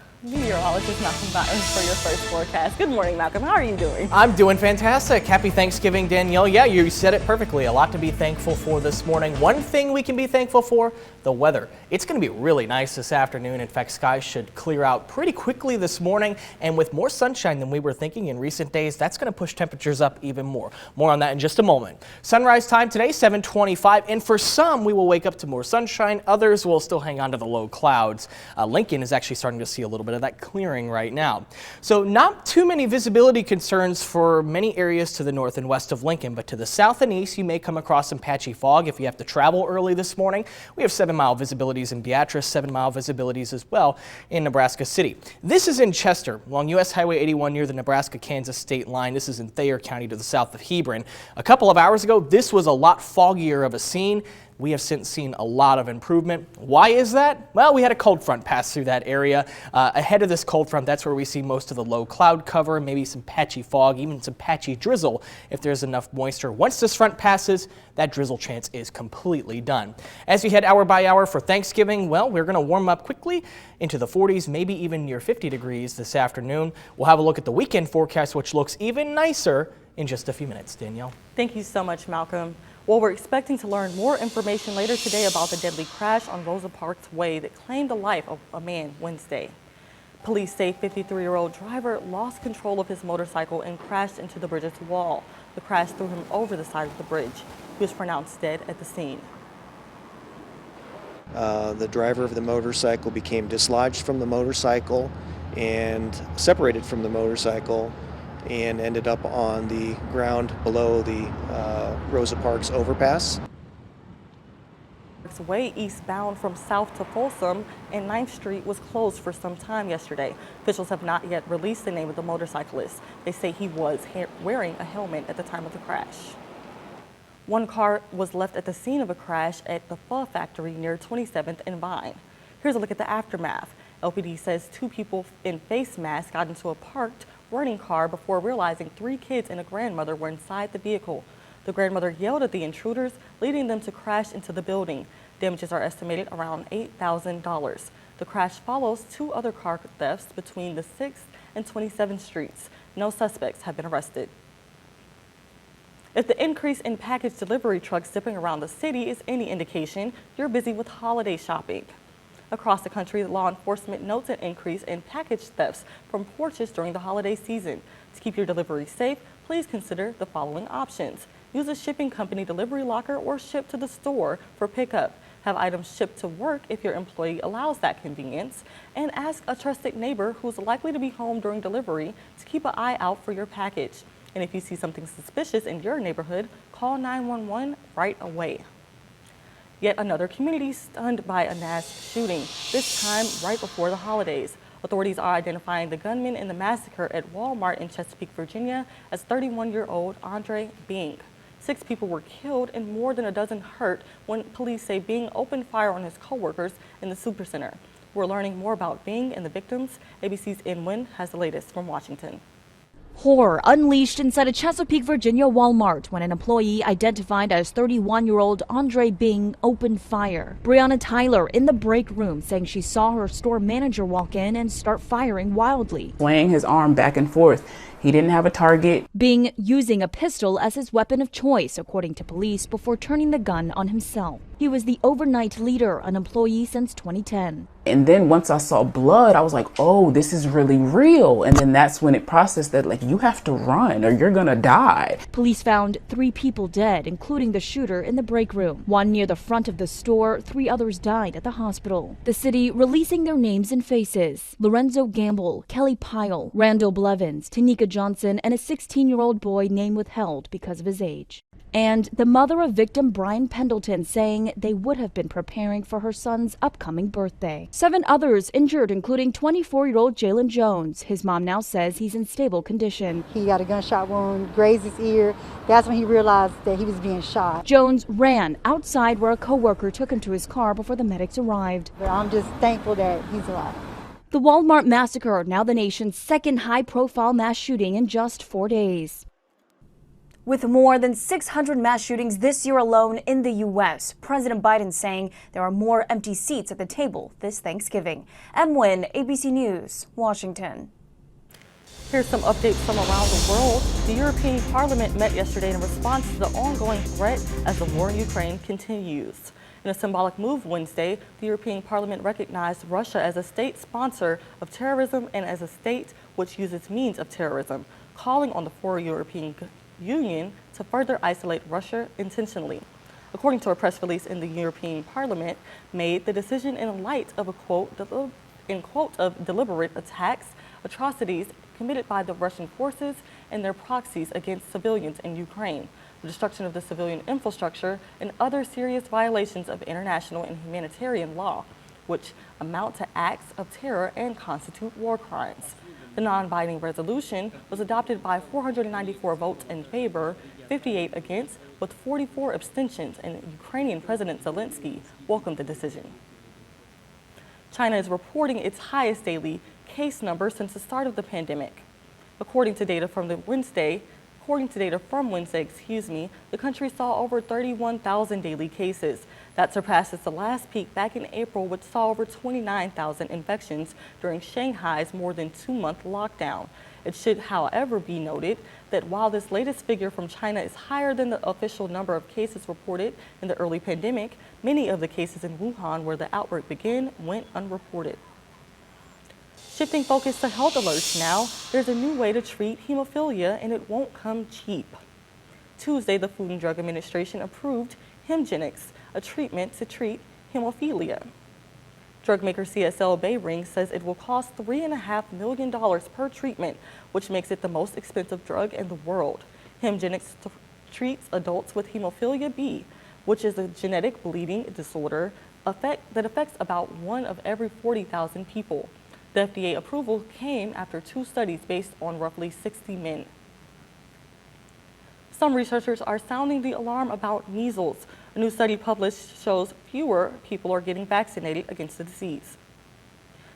Malcolm Buttons for your first forecast. Good morning, Malcolm. How are you doing? I'm doing fantastic. Happy Thanksgiving, Danielle. Yeah, you said it perfectly. A lot to be thankful for this morning. One thing we can be thankful for, the weather. It's going to be really nice this afternoon. In fact, skies should clear out pretty quickly this morning, and with more sunshine than we were thinking in recent days, that's going to push temperatures up even more. More on that in just a moment. Sunrise time today, 7:25, and for some, we will wake up to more sunshine. Others will still hang on to the low clouds. Lincoln is actually starting to see a little bit of that clearing right now. So not too many visibility concerns for many areas to the north and west of Lincoln, but to the south and east, you may come across some patchy fog if you have to travel early this morning. We have 7-mile visibilities in Beatrice, 7-mile visibilities as well in Nebraska City. This is in Chester, along U.S. Highway 81 near the Nebraska-Kansas state line. This is in Thayer County to the south of Hebron. A couple of hours ago, this was a lot foggier of a scene. We have since seen a lot of improvement. Why is that? Well, we had a cold front pass through that area. Ahead of this cold front, that's where we see most of the low cloud cover, maybe some patchy fog, even some patchy drizzle if there's enough moisture. Once this front passes, that drizzle chance is completely done. As we head hour by hour for Thanksgiving, well, we're going to warm up quickly into the 40s, maybe even near 50 degrees this afternoon. We'll have a look at the weekend forecast, which looks even nicer in just a few minutes. Danielle. Thank you so much, Malcolm. Well, we're expecting to learn more information later today about the deadly crash on Rosa Parks Way that claimed the life of a man Wednesday. Police say 53-year-old driver lost control of his motorcycle and crashed into the bridge's wall. The crash threw him over the side of the bridge. He was pronounced dead at the scene. The driver of the motorcycle became dislodged from the motorcycle and separated from the motorcycle and ended up on the ground below the Rosa Parks overpass. Way eastbound from South to Folsom and 9th Street was closed for some time yesterday. Officials have not yet released the name of the motorcyclist. They say he was wearing a helmet at the time of the crash. One car was left at the scene of a crash at the Pho factory near 27th and Vine. Here's a look at the aftermath. LPD says 2 people in face masks got into a parked running car before realizing 3 kids and a grandmother were inside the vehicle. The grandmother yelled at the intruders, leading them to crash into the building. Damages are estimated around $8,000. The crash follows 2 other car thefts between the 6th and 27th Streets. No suspects have been arrested. If the increase in package delivery trucks zipping around the city is any indication, you're busy with holiday shopping. Across the country, law enforcement notes an increase in package thefts from porches during the holiday season. To keep your delivery safe, please consider the following options. Use a shipping company delivery locker or ship to the store for pickup. Have items shipped to work if your employee allows that convenience. And ask a trusted neighbor who's likely to be home during delivery to keep an eye out for your package. And if you see something suspicious in your neighborhood, call 911 right away. Yet another community stunned by a mass shooting, this time right before the holidays. Authorities are identifying the gunman in the massacre at Walmart in Chesapeake, Virginia as 31-year-old Andre Bing. 6 people were killed and more than a dozen hurt when police say Bing opened fire on his co-workers in the supercenter. We're learning more about Bing and the victims. ABC's In Win has the latest from Washington. Horror unleashed inside a Chesapeake, Virginia Walmart when an employee identified as 31-year-old Andre Bing opened fire. Brianna Tyler in the break room saying she saw her store manager walk in and start firing wildly. Swaying his arm back and forth. He didn't have a target. Bing using a pistol as his weapon of choice, according to police, before turning the gun on himself. He was the overnight leader, an employee since 2010. And then once I saw blood, I was like, oh, this is really real. And then that's when it processed that, like, you have to run or you're gonna die. Police found 3 people dead, including the shooter in the break room. 1 near the front of the store, 3 others died at the hospital. The city releasing their names and faces. Lorenzo Gamble, Kelly Pyle, Randall Blevins, Tanika Johnson, and a 16-year-old boy name withheld because of his age. And the mother of victim Brian Pendleton saying they would have been preparing for her son's upcoming birthday. 7 others injured, including 24-year-old Jalen Jones. His mom now says he's in stable condition. He got a gunshot wound, grazed his ear. That's when he realized that he was being shot. Jones ran outside where a co-worker took him to his car before the medics arrived. But I'm just thankful that he's alive. The Walmart massacre, now the nation's second high-profile mass shooting in just 4 days. With more than 600 mass shootings this year alone in the U.S., President Biden saying there are more empty seats at the table this Thanksgiving. M. Wynn, ABC News, Washington. Here's some updates from around the world. The European Parliament met yesterday in response to the ongoing threat as the war in Ukraine continues. In a symbolic move Wednesday, the European Parliament recognized Russia as a state sponsor of terrorism and as a state which uses means of terrorism, calling on the 4 European Union to further isolate Russia intentionally. According to a press release in the European Parliament, made the decision in light of a quote of deliberate attacks, atrocities committed by the Russian forces and their proxies against civilians in Ukraine, the destruction of the civilian infrastructure, and other serious violations of international and humanitarian law, which amount to acts of terror and constitute war crimes. The non-binding resolution was adopted by 494 votes in favor, 58 against, with 44 abstentions, and Ukrainian President Zelensky welcomed the decision. China is reporting its highest daily case number since the start of the pandemic. According to data from Wednesday, the country saw over 31,000 daily cases. That surpasses the last peak back in April, which saw over 29,000 infections during Shanghai's more than 2-month lockdown. It should, however, be noted that while this latest figure from China is higher than the official number of cases reported in the early pandemic, many of the cases in Wuhan, where the outbreak began, went unreported. Shifting focus to health alerts now, there's a new way to treat hemophilia, and it won't come cheap. Tuesday, the Food and Drug Administration approved Hemgenix, a treatment to treat hemophilia. Drug maker CSL Behring says it will cost $3.5 million per treatment, which makes it the most expensive drug in the world. Hemgenix treats adults with hemophilia B, which is a genetic bleeding disorder that affects about 1 of every 40,000 people. The FDA approval came after 2 studies based on roughly 60 men. Some researchers are sounding the alarm about measles. A new study published shows fewer people are getting vaccinated against the disease.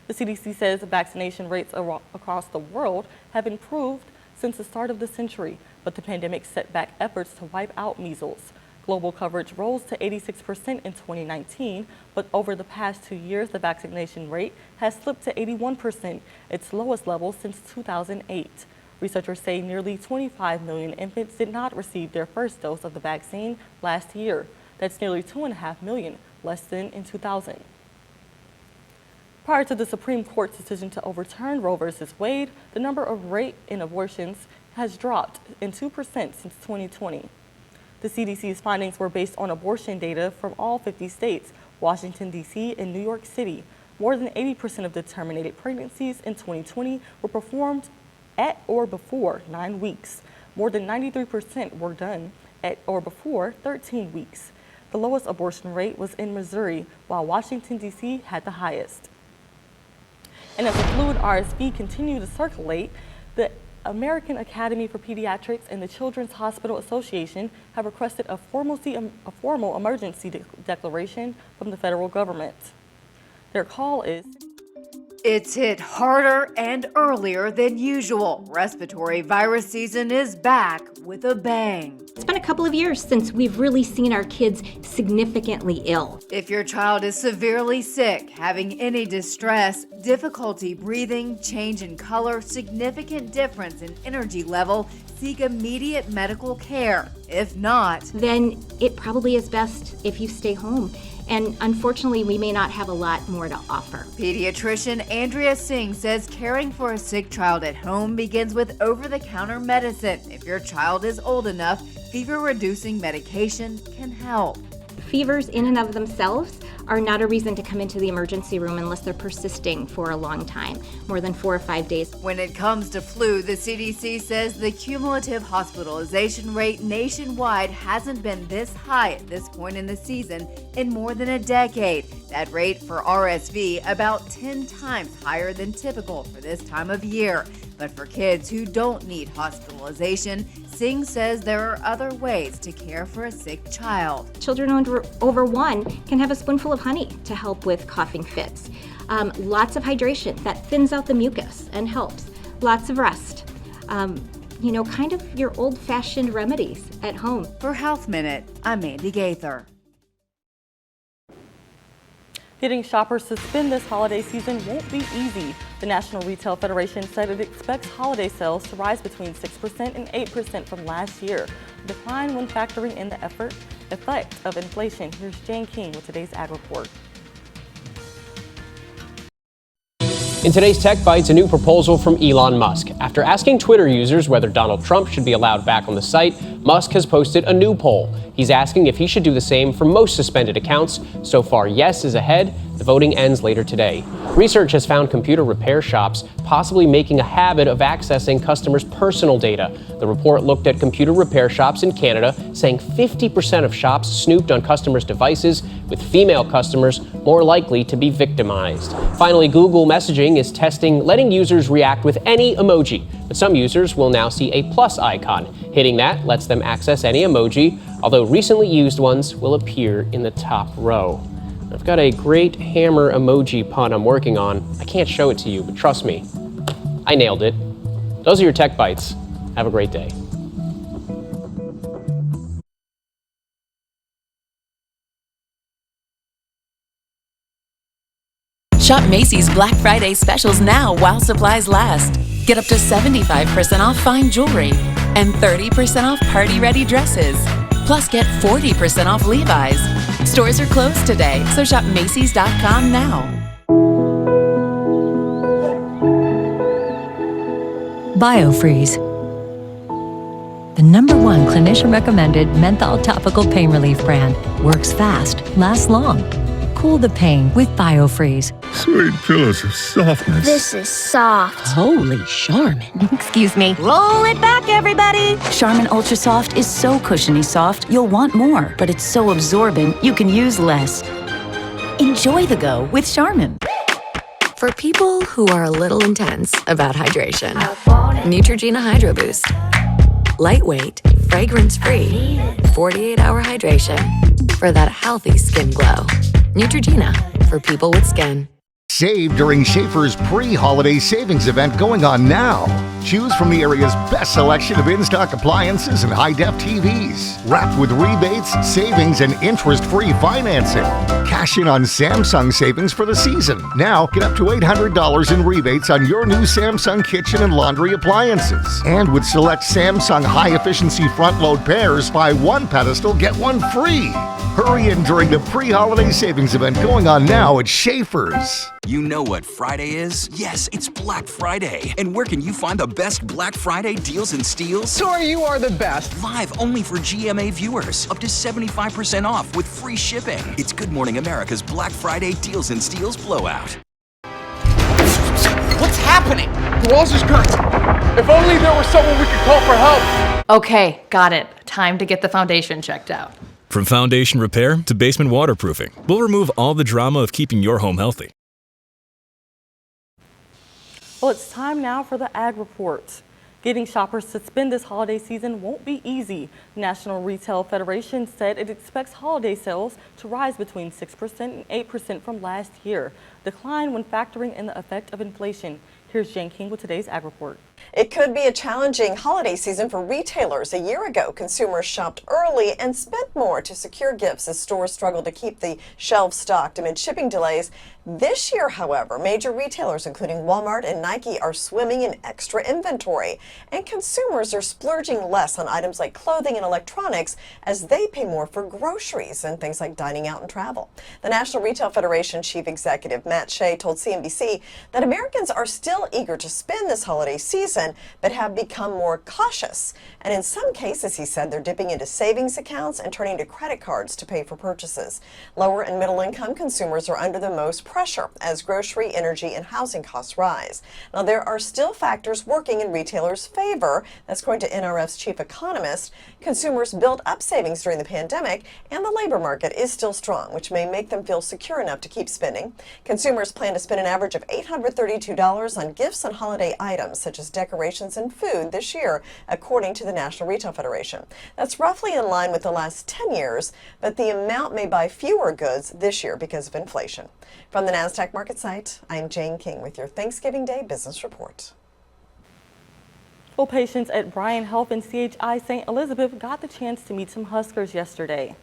The CDC says vaccination rates across the world have improved since the start of the century. but the pandemic set back efforts to wipe out measles. Global coverage rose to 86% in 2019, but over the past 2 years, the vaccination rate has slipped to 81%, its lowest level since 2008. Researchers say nearly 25 million infants did not receive their first dose of the vaccine last year. That's nearly 2.5 million, less than in 2000. Prior to the Supreme Court's decision to overturn Roe v. Wade, the number of rape and abortions has dropped in 2% since 2020. The CDC's findings were based on abortion data from all 50 states, Washington, D.C., and New York City. More than 80% of the terminated pregnancies in 2020 were performed at or before 9 weeks. More than 93% were done at or before 13 weeks. The lowest abortion rate was in Missouri, while Washington, D.C. had the highest. And as the fluid RSV continue to circulate, the American Academy for Pediatrics and the Children's Hospital Association have requested a formal emergency declaration from the federal government. Their call is... It's hit harder and earlier than usual. Respiratory virus season is back with a bang. It's been a couple of years since we've really seen our kids significantly ill. If your child is severely sick, having any distress, difficulty breathing, change in color, significant difference in energy level, seek immediate medical care. If not, then it probably is best if you stay home. And unfortunately, we may not have a lot more to offer. Pediatrician Andrea Singh says caring for a sick child at home begins with over-the-counter medicine. If your child is old enough, fever-reducing medication can help. Fevers in and of themselves are not a reason to come into the emergency room unless they're persisting for a long time, more than 4 or 5 days. When it comes to flu, the CDC says the cumulative hospitalization rate nationwide hasn't been this high at this point in the season in more than a decade. That rate for RSV about 10 times higher than typical for this time of year. But for kids who don't need hospitalization, Singh says there are other ways to care for a sick child. Children over 1 can have a spoonful of honey to help with coughing fits. Lots of hydration that thins out the mucus and helps. Lots of rest. Kind of your old-fashioned remedies at home. For Health Minute, I'm Mandy Gaither. Getting shoppers to spend this holiday season won't be easy. The National Retail Federation said it expects holiday sales to rise between 6% and 8% from last year, a decline when factoring in the effect of inflation. Here's Jane King with today's Ag Report. In today's Tech Bites, a new proposal from Elon Musk. After asking Twitter users whether Donald Trump should be allowed back on the site, Musk has posted a new poll. He's asking if he should do the same for most suspended accounts. So far, yes is ahead. The voting ends later today. Research has found computer repair shops possibly making a habit of accessing customers' personal data. The report looked at computer repair shops in Canada, saying 50% of shops snooped on customers' devices, with female customers more likely to be victimized. Finally, Google Messaging is testing letting users react with any emoji, but some users will now see a plus icon. Hitting that lets them access any emoji, although recently used ones will appear in the top row. I've got a great hammer emoji pun I'm working on. I can't show it to you, but trust me, I nailed it. Those are your Tech Bites. Have a great day. Shop Macy's Black Friday specials now while supplies last. Get up to 75% off fine jewelry and 30% off party-ready dresses. Plus, get 40% off Levi's. Stores are closed today, so shop Macy's.com now. BioFreeze, the #1 clinician-recommended menthol topical pain relief brand. Works fast, lasts long. Cool the pain with BioFreeze. Sweet pillows of softness. This is soft. Holy Charmin. Excuse me. Roll it back, everybody. Charmin Ultra Soft is so cushiony soft, you'll want more, but it's so absorbent, you can use less. Enjoy the go with Charmin. For people who are a little intense about hydration, Neutrogena Hydro Boost. Lightweight, fragrance-free, 48-hour hydration for that healthy skin glow. Neutrogena, for people with skin. Save during Schaefer's pre-holiday savings event going on now. Choose from the area's best selection of in-stock appliances and high-def TVs, wrapped with rebates, savings, and interest-free financing. Cash in on Samsung savings for the season. Now, get up to $800 in rebates on your new Samsung kitchen and laundry appliances. And with select Samsung high-efficiency front-load pairs, buy one pedestal, get one free. Hurry in during the pre-holiday savings event going on now at Schaefer's. You know what Friday is? Yes, it's Black Friday. And where can you find the best Black Friday deals and steals? Sorry, you are the best. Live only for GMA viewers. Up to 75% off with free shipping. It's Good Morning America's Black Friday Deals and Steals Blowout. What's happening? The walls just cracked. If only there was someone we could call for help. Okay, got it. Time to get the foundation checked out. From foundation repair to basement waterproofing, we'll remove all the drama of keeping your home healthy. Well, it's time now for the Ag Report. Getting shoppers to spend this holiday season won't be easy. The National Retail Federation said it expects holiday sales to rise between 6% and 8% from last year, decline when factoring in the effect of inflation. Here's Jane King with today's Ag Report. It could be a challenging holiday season for retailers. A year ago, consumers shopped early and spent more to secure gifts as stores struggled to keep the shelves stocked amid shipping delays. This year, however, major retailers including Walmart and Nike are swimming in extra inventory, and consumers are splurging less on items like clothing and electronics as they pay more for groceries and things like dining out and travel. The National Retail Federation Chief Executive Matt Shea told CNBC that Americans are still eager to spend this holiday season, but have become more cautious. And in some cases, he said, they're dipping into savings accounts and turning to credit cards to pay for purchases. Lower and middle income consumers are under the most pressure as grocery, energy, and housing costs rise. Now, there are still factors working in retailers' favor. That's according to NRF's chief economist. Consumers built up savings during the pandemic, and the labor market is still strong, which may make them feel secure enough to keep spending. Consumers plan to spend an average of $832 on gifts and holiday items, such as decorations and food this year, according to the National Retail Federation. That's roughly in line with the last 10 years, but the amount may buy fewer goods this year because of inflation. From the NASDAQ market site, I'm Jane King with your Thanksgiving Day Business Report. Well, patients at Bryan Health and CHI St. Elizabeth got the chance to meet some Huskers yesterday.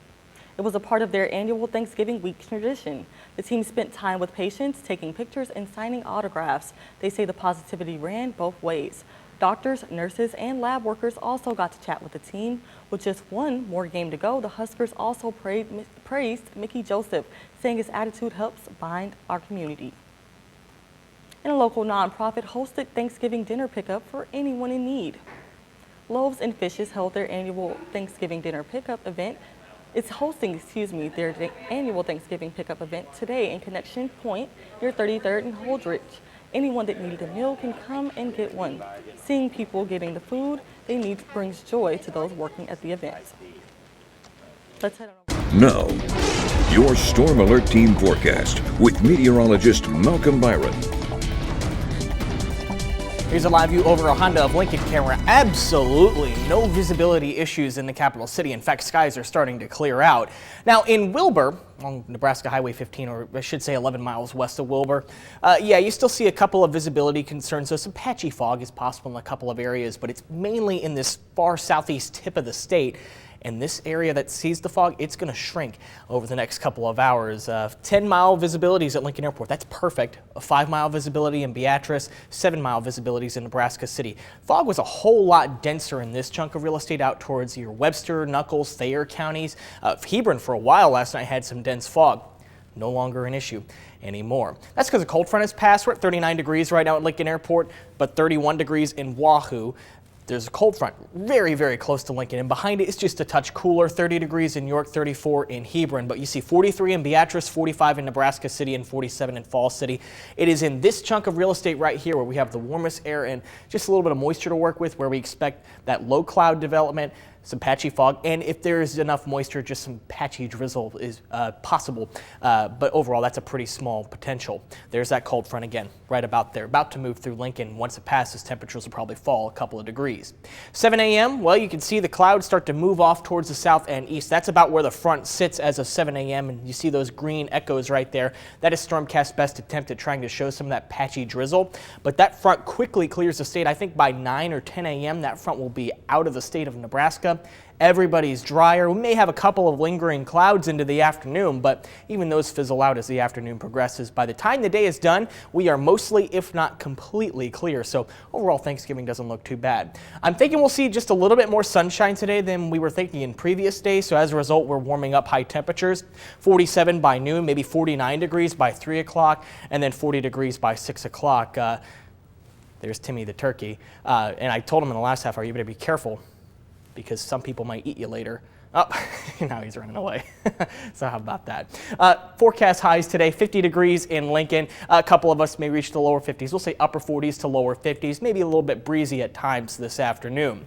It was a part of their annual Thanksgiving week tradition. The team spent time with patients, taking pictures and signing autographs. They say the positivity ran both ways. Doctors, nurses, and lab workers also got to chat with the team. With just one more game to go, the Huskers also praised Mickey Joseph, saying his attitude helps bind our community. And a local nonprofit hosted Thanksgiving dinner pickup for anyone in need. Loaves and Fishes held their annual Thanksgiving dinner pickup event. It's hosting, their annual Thanksgiving pickup event today in Connection Point near 33rd and Holdridge. Anyone that needed a meal can come and get one. Seeing people getting the food they need brings joy to those working at the event. Let's head on over. Now, your Storm Alert Team forecast with meteorologist Malcolm Byron. Here's a live view over a Honda of Lincoln camera. Absolutely no visibility issues in the capital city. In fact, skies are starting to clear out. Now in Wilbur, on Nebraska Highway 15, or I should say 11 miles west of Wilbur, yeah, you still see a couple of visibility concerns. So some patchy fog is possible in a couple of areas, but it's mainly in this far southeast tip of the state. And this area that sees the fog, it's going to shrink over the next couple of hours. 10-mile visibilities at Lincoln Airport, that's perfect. A 5-mile visibility in Beatrice, 7-mile visibilities in Nebraska City. Fog was a whole lot denser in this chunk of real estate out towards your Webster, Nuckolls, Thayer counties. Hebron for a while last night had some dense fog. No longer an issue anymore. That's because a cold front has passed. We're at 39 degrees right now at Lincoln Airport, but 31 degrees in Wahoo. There's a cold front very, very close to Lincoln, and behind it is just a touch cooler, 30 degrees in York, 34 in Hebron. But you see 43 in Beatrice, 45 in Nebraska City, and 47 in Falls City. It is in this chunk of real estate right here where we have the warmest air and just a little bit of moisture to work with, where we expect that low cloud development some patchy fog, and if there's enough moisture, just some patchy drizzle is possible. But overall, that's a pretty small potential. There's that cold front again, right about there, about to move through Lincoln. Once it passes, temperatures will probably fall a couple of degrees. 7 a.m., well, you can see the clouds start to move off towards the south and east. That's about where the front sits as of 7 a.m., and you see those green echoes right there. That is Stormcast's best attempt at trying to show some of that patchy drizzle, but that front quickly clears the state. I think by 9 or 10 a.m., that front will be out of the state of Nebraska. Everybody's drier. We may have a couple of lingering clouds into the afternoon, but even those fizzle out as the afternoon progresses. By the time the day is done, we are mostly, if not completely, clear. So overall, Thanksgiving doesn't look too bad. I'm thinking we'll see just a little bit more sunshine today than we were thinking in previous days. So as a result, we're warming up high temperatures. 47 by noon, maybe 49 degrees by 3 o'clock, and then 40 degrees by 6 o'clock. There's Timmy the turkey. And I told him in the last half hour, you better be careful, because some people might eat you later. Oh, now he's running away. So how about that? Forecast highs today, 50 degrees in Lincoln. A couple of us may reach the lower 50s. We'll say upper 40s to lower 50s, maybe a little bit breezy at times this afternoon.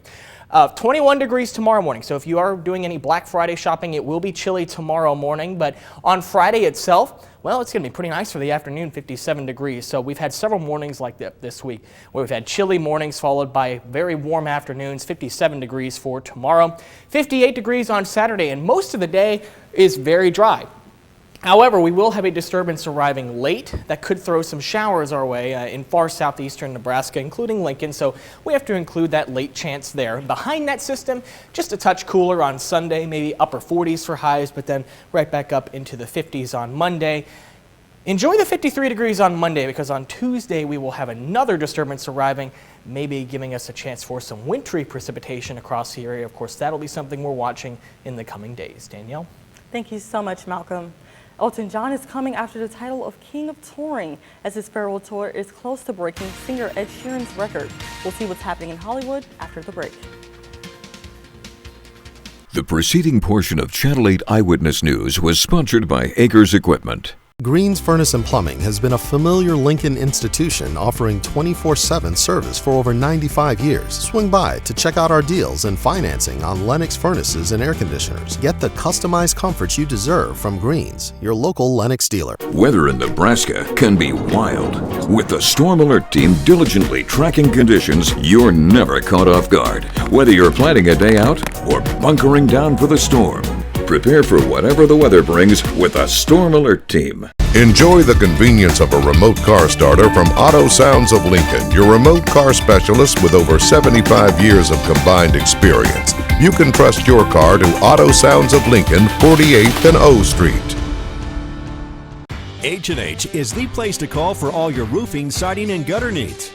21 degrees tomorrow morning. So if you are doing any Black Friday shopping, it will be chilly tomorrow morning. But on Friday itself, well, it's going to be pretty nice for the afternoon, 57 degrees. So we've had several mornings like that this week where we've had chilly mornings followed by very warm afternoons, 57 degrees for tomorrow, 58 degrees on Saturday, and most of the day is very dry. However, we will have a disturbance arriving late that could throw some showers our way in far southeastern Nebraska, including Lincoln, so we have to include that late chance there. Behind that system, just a touch cooler on Sunday, maybe upper 40s for highs, but then right back up into the 50s on Monday. Enjoy the 53 degrees on Monday, because on Tuesday we will have another disturbance arriving, maybe giving us a chance for some wintry precipitation across the area. Of course, that'll be something we're watching in the coming days. Danielle? Thank you so much, Malcolm. Elton John is coming after the title of King of Touring, as his farewell tour is close to breaking singer Ed Sheeran's record. We'll see what's happening in Hollywood after the break. The preceding portion of Channel 8 Eyewitness News was sponsored by Acres Equipment. Green's Furnace and Plumbing has been a familiar Lincoln institution offering 24/7 service for over 95 years. Swing by to check out our deals and financing on Lennox furnaces and air conditioners. Get the customized comforts you deserve from Green's, your local Lennox dealer. Weather in Nebraska can be wild. With the Storm Alert team diligently tracking conditions, you're never caught off guard. Whether you're planning a day out or bunkering down for the storm, prepare for whatever the weather brings with a Storm Alert team. Enjoy the convenience of a remote car starter from Auto Sounds of Lincoln, your remote car specialist with over 75 years of combined experience. You can trust your car to Auto Sounds of Lincoln, 48th and O Street. H&H is the place to call for all your roofing, siding, and gutter needs.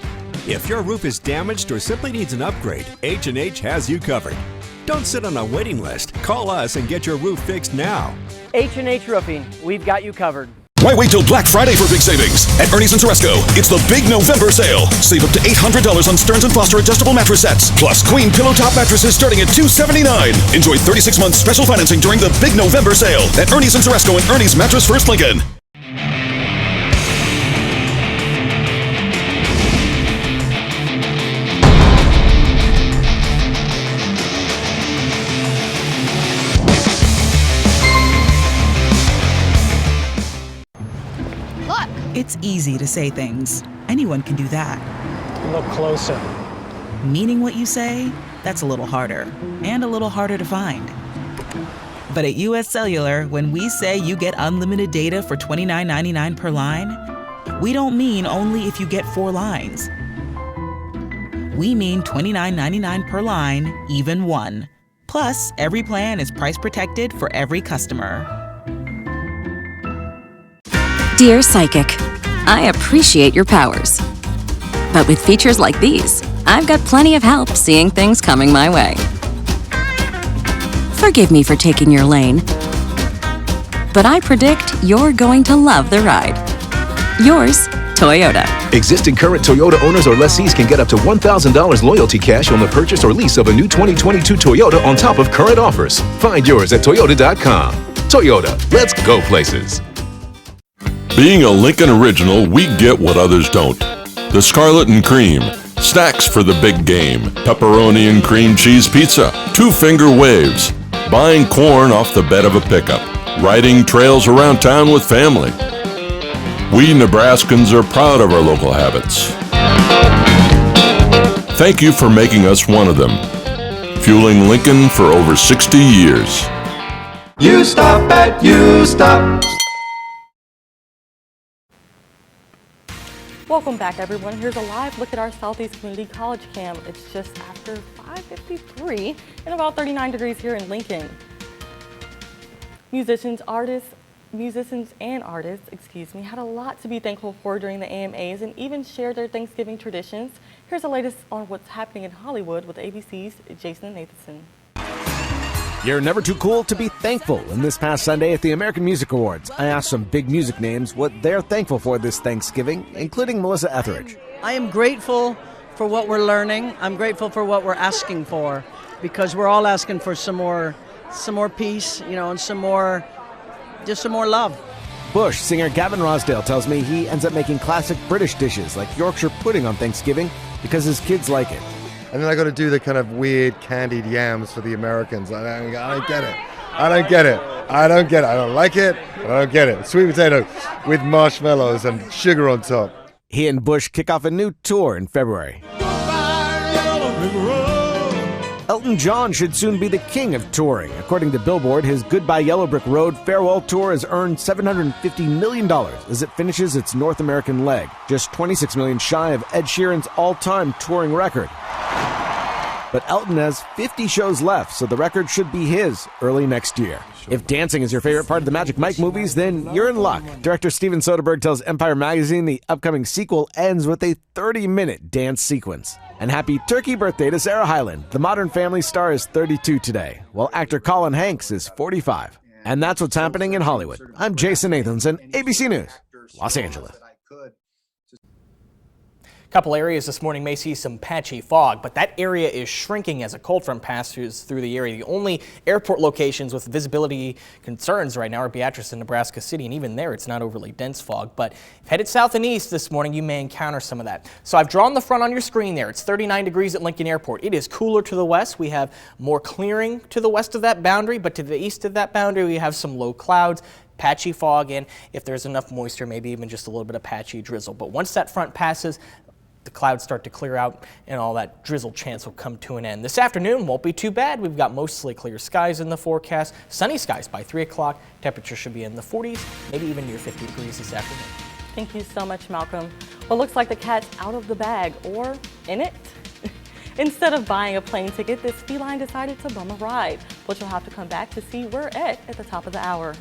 If your roof is damaged or simply needs an upgrade, H&H has you covered. Don't sit on a waiting list. Call us and get your roof fixed now. H&H Roofing, we've got you covered. Why wait till Black Friday for big savings? At Ernie's in Ceresco, it's the big November sale. Save up to $800 on Stearns & Foster adjustable mattress sets, plus queen pillow top mattresses starting at $279. Enjoy 36 months special financing during the big November sale at Ernie's in Ceresco and Ernie's Mattress First Lincoln. It's easy to say things. Anyone can do that. Look closer. Meaning what you say, that's a little harder. And a little harder to find. But at US Cellular, when we say you get unlimited data for $29.99 per line, we don't mean only if you get 4 lines. We mean $29.99 per line, even 1. Plus, every plan is price protected for every customer. Dear Psychic, I appreciate your powers. But with features like these, I've got plenty of help seeing things coming my way. Forgive me for taking your lane, but I predict you're going to love the ride. Yours, Toyota. Existing current Toyota owners or lessees can get up to $1,000 loyalty cash on the purchase or lease of a new 2022 Toyota on top of current offers. Find yours at Toyota.com. Toyota, let's go places. Being a Lincoln original, we get what others don't. The Scarlet and Cream, Snacks for the big game. Pepperoni and cream cheese pizza. Two-finger waves. Buying corn off the bed of a pickup. Riding trails around town with family. We Nebraskans are proud of our local habits. Thank you for making us one of them. Fueling Lincoln for over 60 years. You stop at You Stop. Welcome back, everyone. Here's a live look at our Southeast Community College camp. It's just after 5:53 and about 39 degrees here in Lincoln. Musicians and artists, had a lot to be thankful for during the AMAs and even shared their Thanksgiving traditions. Here's the latest on what's happening in Hollywood with ABC's Jason Nathanson. You're never too cool to be thankful. And this past Sunday at the American Music Awards, I asked some big music names what they're thankful for this Thanksgiving, including Melissa Etheridge. I am grateful for what we're learning. I'm grateful for what we're asking for, because we're all asking for some more peace, and some more love. Bush singer Gavin Rossdale tells me he ends up making classic British dishes like Yorkshire pudding on Thanksgiving because his kids like it. And then I got to do the kind of weird candied yams for the Americans. I don't get it. I don't get it. I don't like it. I don't get it. Sweet potato with marshmallows and sugar on top. He and Bush kick off a new tour in February. Elton John should soon be the king of touring. According to Billboard, his Goodbye Yellow Brick Road farewell tour has earned $750 million as it finishes its North American leg, just $26 million shy of Ed Sheeran's all-time touring record. But Elton has 50 shows left, so the record should be his early next year. If dancing is your favorite part of the Magic Mike movies, then you're in luck. Director Steven Soderbergh tells Empire Magazine the upcoming sequel ends with a 30-minute dance sequence. And happy turkey birthday to Sarah Hyland. The Modern Family star is 32 today, while actor Colin Hanks is 45. And that's what's happening in Hollywood. I'm Jason Nathanson, ABC News, Los Angeles. A couple areas this morning may see some patchy fog, but that area is shrinking as a cold front passes through the area. The only airport locations with visibility concerns right now are Beatrice and Nebraska City, and even there it's not overly dense fog. But if headed south and east this morning, you may encounter some of that. So I've drawn the front on your screen there. It's 39 degrees at Lincoln Airport. It is cooler to the west. We have more clearing to the west of that boundary, but to the east of that boundary, we have some low clouds, patchy fog, and if there's enough moisture, maybe even just a little bit of patchy drizzle. But once that front passes, the clouds start to clear out and all that drizzle chance will come to an end. This afternoon won't be too bad. We've got mostly clear skies in the forecast. Sunny skies by 3 o'clock. Temperature should be in the 40s, maybe even near 50 degrees this afternoon. Thank you so much, Malcolm. Well, looks like the cat's out of the bag, or in it. Instead of buying a plane ticket, this feline decided to bum a ride, but you'll have to come back to see where at the top of the hour.